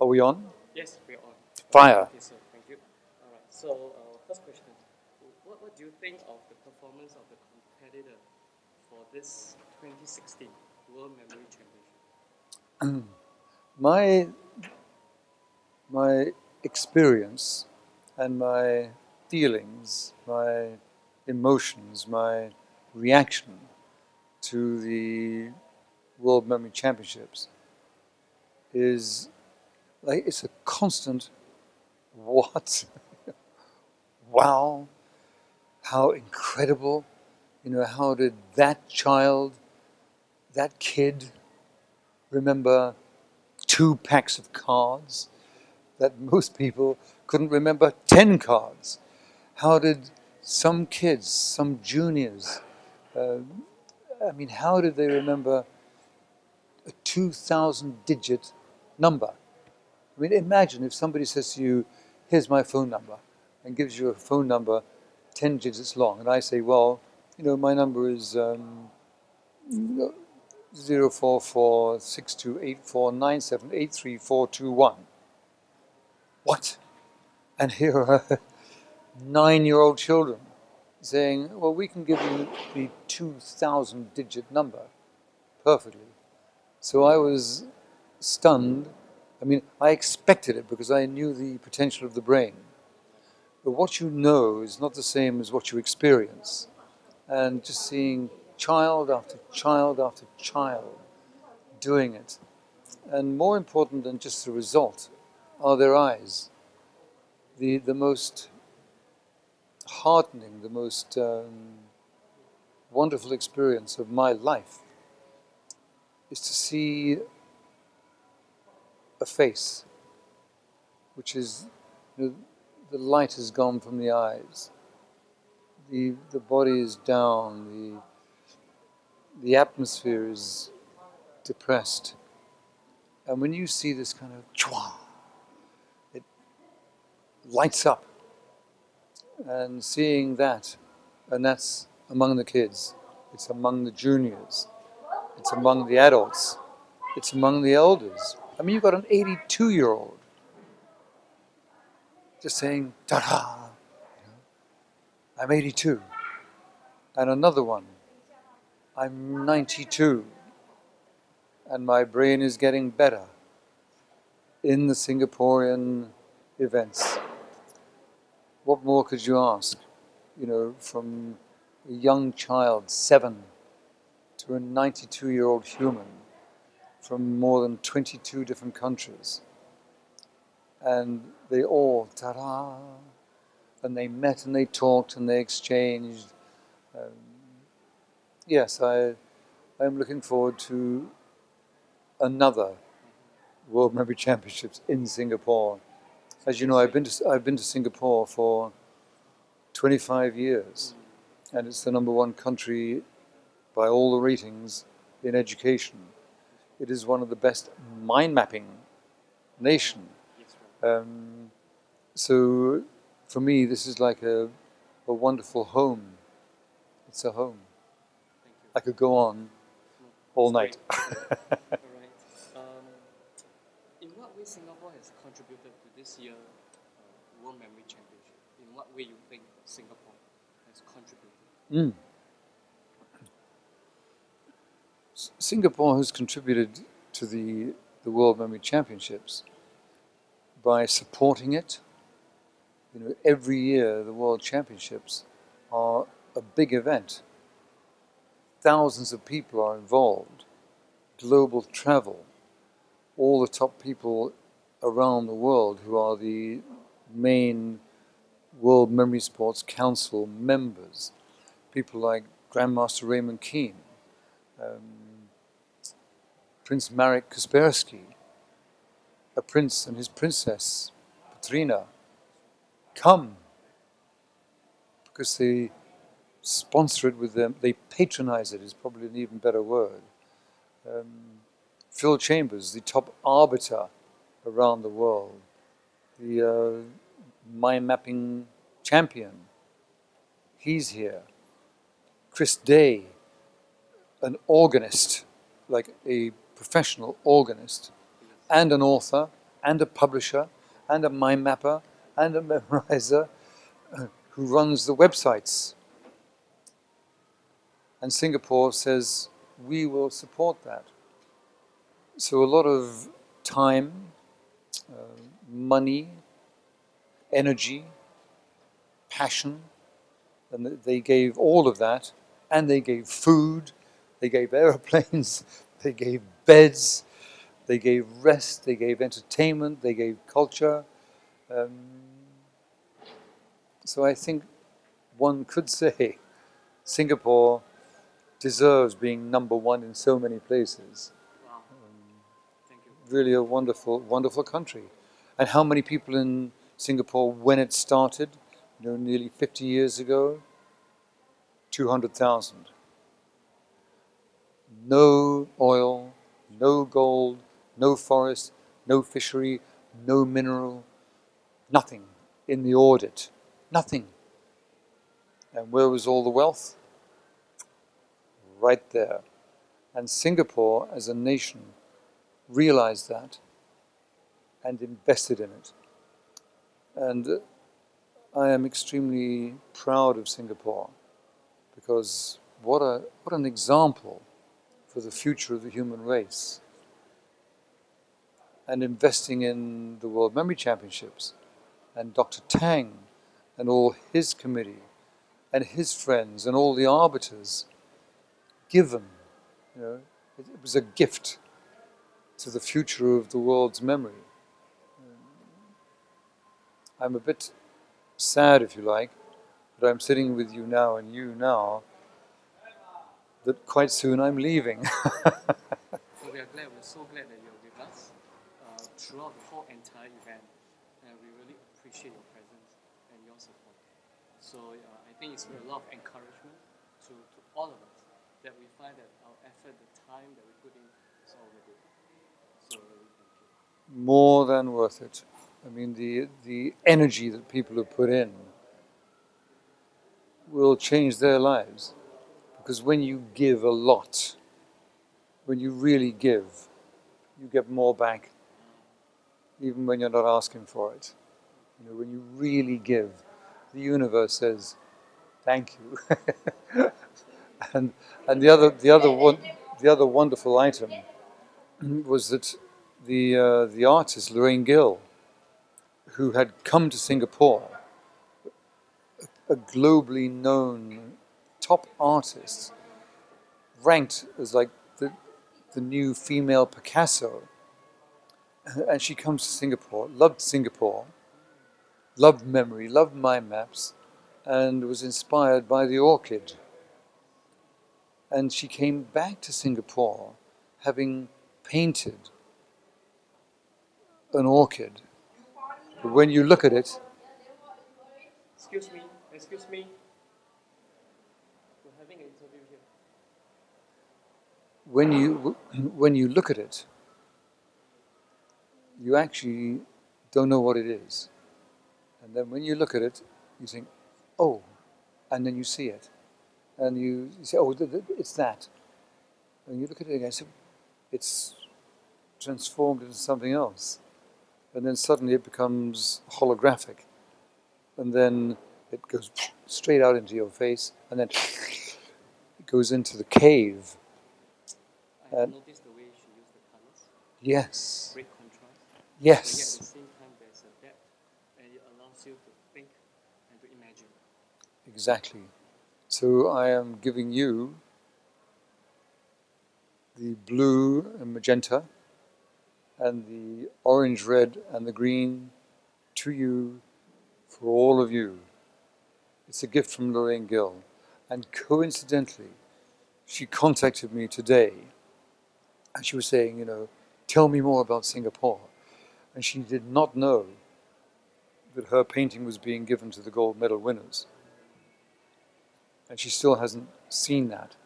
Are we on? Yes, we are on. Fire. Okay, so thank you. All right. So, first question: what do you think of the performance of the competitor for this 2016 World Memory Championship? My my experience and my feelings, my emotions, my reaction to the World Memory Championships is like it's a constant what? Wow, how incredible. How did that child, that kid remember 2 packs of cards that most people couldn't remember 10 cards? How did some kids, some juniors, uh, how did they remember a 2,000 digit number? Imagine if somebody says to you, here's my phone number, and gives you a phone number 10 digits long, and I say, well, my number is 0446284978341. What? And here are 9-year-old children saying, well, we can give you the 2,000 digit number perfectly. So I was stunned. I expected it because I knew the potential of the brain. But what you know is not the same as what you experience. And just seeing child after child after child doing it. And more important than just the result are their eyes. The most heartening, the most wonderful experience of my life is to see a face which is, the light has gone from the eyes, the body is down, the atmosphere is depressed. And when you see this kind of chua, it lights up. And seeing that, and that's among the kids, it's among the juniors, it's among the adults, it's among the elders. You've got an 82-year-old just saying, ta-da, I'm 82. And another one, I'm 92, and my brain is getting better in the Singaporean events. What more could you ask? From a young child, 7, to a 92-year-old human from more than 22 different countries. And they all, ta-da, and they met and they talked and they exchanged. Yes, I'm looking forward to another World Memory Championships in Singapore. As you know, I've been to Singapore for 25 years, and it's the #1 country by all the ratings in education. It is one of the best mind mapping nation. So for me, this is like a wonderful home. It's a home. I could go on all night. All right. In what way Singapore has contributed to this year World Memory Championship? In what way you think Singapore has contributed? Singapore has contributed to the World Memory Championships by supporting it. Every year the World Championships are a big event. Thousands of people are involved. Global travel. All the top people around the world who are the main World Memory Sports Council members. People like Grandmaster Raymond Keane, Prince Marek Kaspersky, a prince and his princess, Katrina, come because they sponsor it with them, they patronize it is probably an even better word. Phil Chambers, the top arbiter around the world, the mind mapping champion, he's here. Chris Day, an organist, like a professional organist, and an author, and a publisher and a mind mapper and a memorizer who runs the websites. And Singapore says, we will support that. So a lot of time, money, energy, passion, and they gave all of that, and they gave food, they gave airplanes, they gave beds, they gave rest, they gave entertainment, they gave culture. So I think one could say Singapore deserves being number one in so many places. Wow. Thank you. Really a wonderful, wonderful country. And how many people in Singapore when it started, nearly 50 years ago? 200,000. No oil, no gold, no forest, no fishery, no mineral, nothing in the audit. Nothing. And where was all the wealth? Right there. And Singapore, as a nation, realized that and invested in it. And I am extremely proud of Singapore because what an example for the future of the human race. And investing in the World Memory Championships and Dr. Tang and all his committee and his friends and all the arbiters given, it was a gift to the future of the world's memory. I'm a bit sad, if you like, that I'm sitting with you now and you now, that quite soon I'm leaving. So we're so glad that you're with us throughout the whole entire event, and we really appreciate your presence and your support. So I think it's a lot of encouragement to all of us that we find that our effort, the time that we put in, is all worth it. So really thank you. More than worth it. I mean, the energy that people have put in will change their lives. Because when you give a lot, when you really give, you get more back, even when you're not asking for it. When you really give, the universe says, "Thank you." and the other wonderful item was that the artist Lorraine Gill, who had come to Singapore, a globally known top artist, ranked as like the new female Picasso. And she comes to Singapore, loved memory, loved mind maps, and was inspired by the orchid. And she came back to Singapore having painted an orchid. But when you look at it, Excuse me. We're having an interview here. when you look at it, you actually don't know what it is. And then when you look at it, you think, oh, and then you see it. And you say, oh, it's that. And you look at it again, so it's transformed into something else. And then suddenly it becomes holographic. And then it goes straight out into your face, and then it goes into the cave. I noticed the way she used the colors. Yes. Great contrast. Yes. But yet at the same time, there's a depth, and it allows you to think and to imagine. Exactly. So I am giving you the blue and magenta and the orange, red, and the green to you, for all of you. It's a gift from Lorraine Gill. And coincidentally, she contacted me today, and she was saying, tell me more about Singapore. And she did not know that her painting was being given to the gold medal winners. And she still hasn't seen that.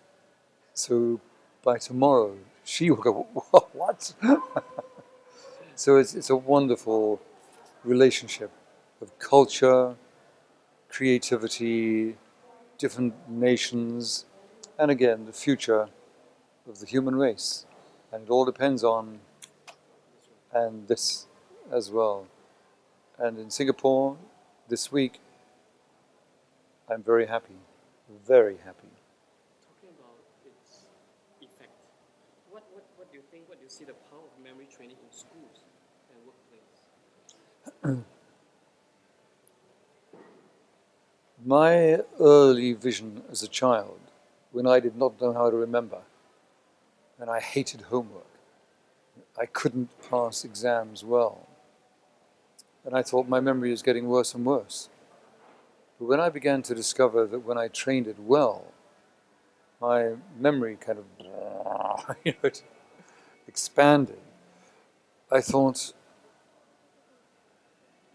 So by tomorrow, she will go, what? So it's a wonderful relationship of culture, creativity, different nations, and again, the future of the human race. And it all depends on, and this as well. And in Singapore this week, I'm very happy, very happy. Talking about its effect, what do you think, what do you see the power of memory training in schools and workplace? My early vision as a child, when I did not know how to remember, and I hated homework, I couldn't pass exams well, and I thought my memory is getting worse and worse. But when I began to discover that when I trained it well, my memory kind of it expanded, I thought,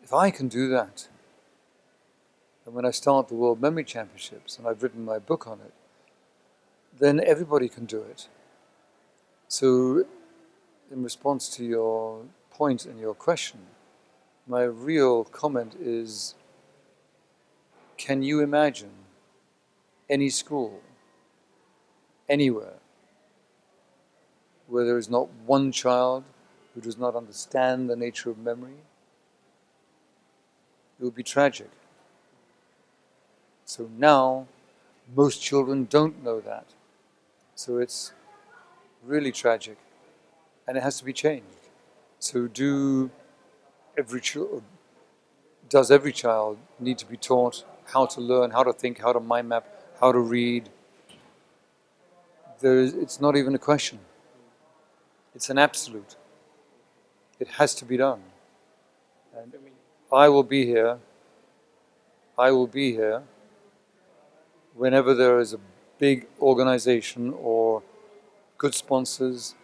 if I can do that, and when I start the World Memory Championships, and I've written my book on it, then everybody can do it. So, in response to your point and your question, my real comment is, can you imagine any school, anywhere, where there is not one child who does not understand the nature of memory? It would be tragic. So now, most children don't know that. So it's really tragic, and it has to be changed. So does every child need to be taught how to learn, how to think, how to mind map, how to read? It's not even a question. It's an absolute. It has to be done. And I will be here whenever there is a big organization or good sponsors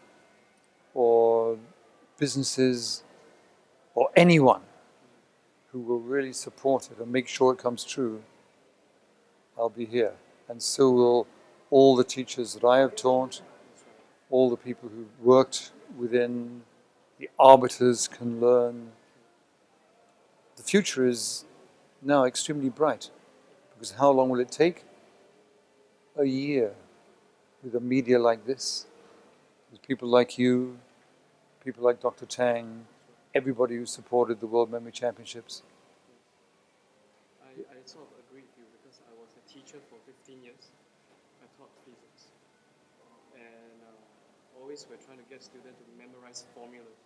or businesses or anyone who will really support it and make sure it comes true. I'll be here. And so will all the teachers that I have taught, all the people who worked within, the arbiters can learn. The future is now extremely bright, because how long will it take? A year with a media like this, with people like you, people like Dr. Tang, everybody who supported the World Memory Championships. I sort of agree with you because I was a teacher for 15 years. I taught physics. And always we're trying to get students to memorize formulas.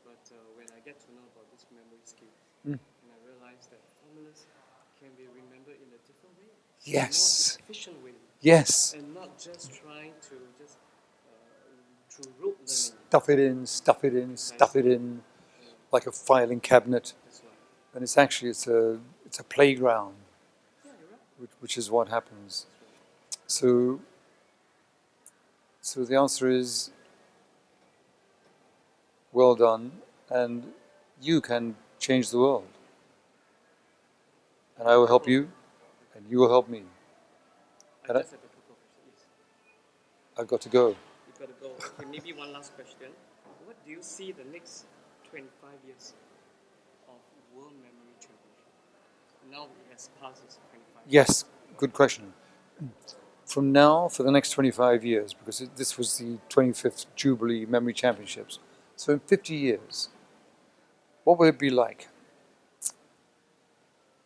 But when I get to know about this memory skill, and I realize that formulas can be remembered in a different way. Yes. A more efficient way. Yes. And not just trying to just through rote learning. Stuff it in, stuff it in, stuff it in, like a filing cabinet. That's right. And it's actually it's a playground, Yeah, you're right. which is what happens. So the answer is, well done, and you can change the world. And I will help you, and you will help me. I just have a couple of questions. Yes. I've got to go. You've got to go. Okay, maybe one last question. What do you see the next 25 years of World Memory Championship? Now it has passed its 25 years. Yes, good question. From now, for the next 25 years, because this was the 25th Jubilee Memory Championships, so in 50 years, what will it be like?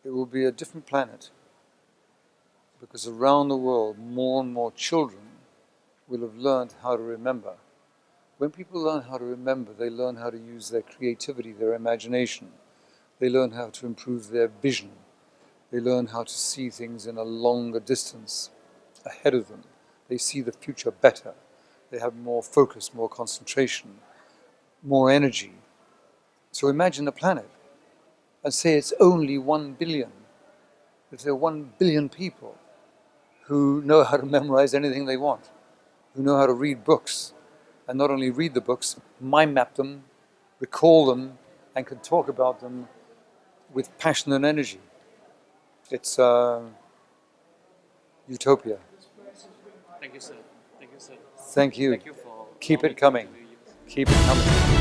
It will be a different planet, because around the world, more and more children will have learned how to remember. When people learn how to remember, they learn how to use their creativity, their imagination. They learn how to improve their vision. They learn how to see things in a longer distance ahead of them. They see the future better. They have more focus, more concentration, more energy. So imagine a planet and say it's only 1 billion. If there are 1 billion people who know how to memorize anything they want, who know how to read books, and not only read the books, mind map them, recall them, and can talk about them with passion and energy. It's utopia. Thank you, sir. Thank you, sir. Thank you. Thank you for Keep allowing it coming. me to interview you. Keep it coming.